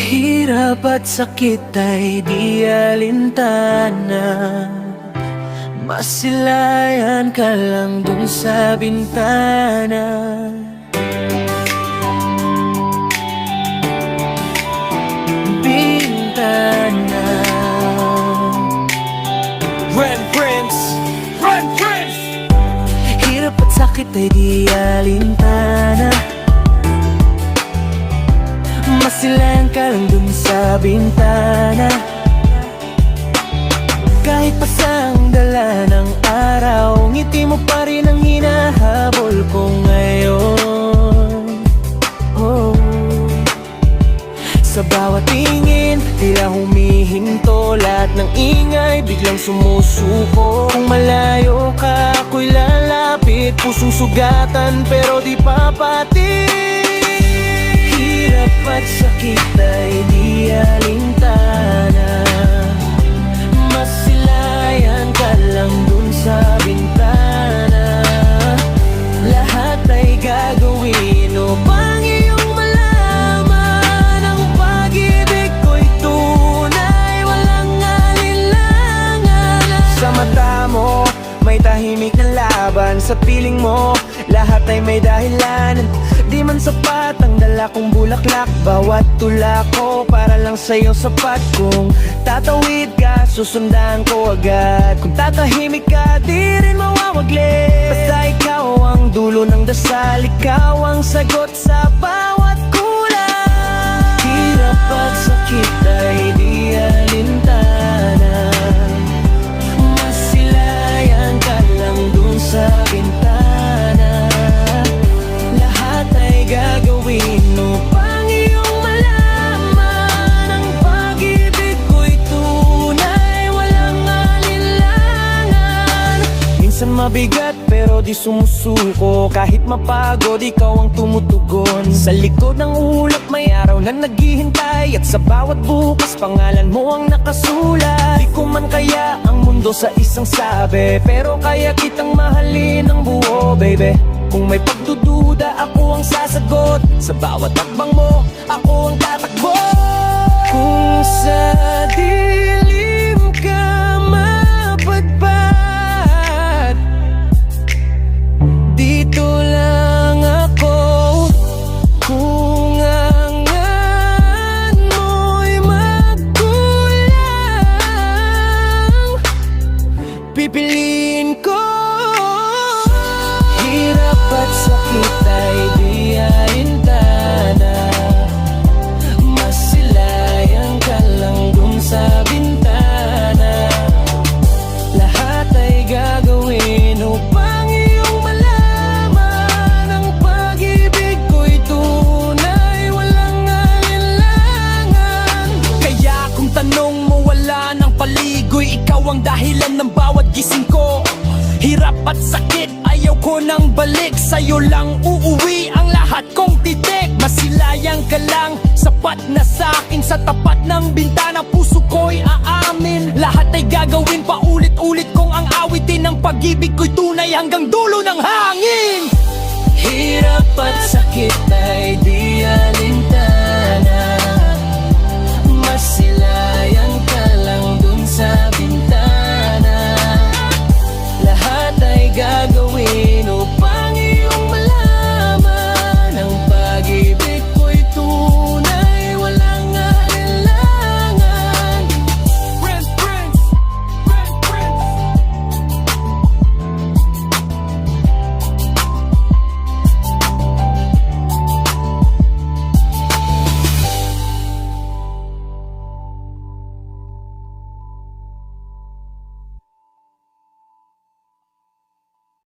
Hirap at sakit ay di alintana, masilayan ka lang dun sa bintana. Bintana. Ren Prince, Ren Prince. Hirap at sakit ay di alintana, masilayan ka lang dun sa bintana. Kahit pa saang dala ng araw, ngiti mo pa rin ang hinahabol ko ngayon. Oh. Sa bawat tingin, tila humihinto, lahat ng ingay biglang sumusuko. Kung malayo ka, ako'y lalapit, pusong sugatan pero di papatin. Hirap at sakit ay di alintana, masilayan ka lang dun sa bintana. Lahat ay gagawin upang iyong malaman ang pag-ibig ko'y tunay, walang alinlangan. Sa mata mo, may tahimik na laban. Sa piling mo, lahat ay may dahilan. Di man sapat ang dala kong bulaklak, bawat tulak ko para lang sa'yo sapat. Kung tatawid ka, susundan ko agad. Kung tatahimik ka, di rin mawawagli. Basta ikaw ang dulo ng dasal, ikaw ang sagot sa bawat kulang. Hirap at sakit ay di alintana, masilayan ka lang dun sa bintana. Lahat ay gagawin upang iyong malaman ang pag-ibig ko'y tunay, walang alinlangan. Minsan mabigat pero di sumusuko, kahit mapagod ikaw ang tumutugon. Sa likod ng ulap may araw na naghihintay, at sa bawat bukas pangalan mo ang nakasulat. Di ko man kaya ang mundo sa isang sabi, pero kaya kitang mahalin ng buo, baby. Kung may pagdududa, ako ang sasagot. Sa bawat hakbang mo, ako ang tatakbo. Kung sa dilim ka mapadpad, dito lang ako. Kung angan mo'y magkulang, pipiliin ko. Hirap at sakit ay di alintana, masilayan ka lang dun sa bintana. Lahat ay gagawin upang iyong malaman ang pag-ibig ko'y tunay, walang alinlangan. Kaya kung tanong mo wala ng paligoy, ikaw ang dahilan ng bawat gising ko. Hirap at sakit, ayaw ko nang balik, sa'yo lang uuwi ang lahat kong titik. Masilayang ka lang, sapat na sa'kin. Sa tapat ng bintana, puso ko'y aamin. Lahat ay gagawin, paulit-ulit kong ang awitin. Ang pag-ibig ko'y tunay hanggang dulo ng hangin. Hirap at sakit ay di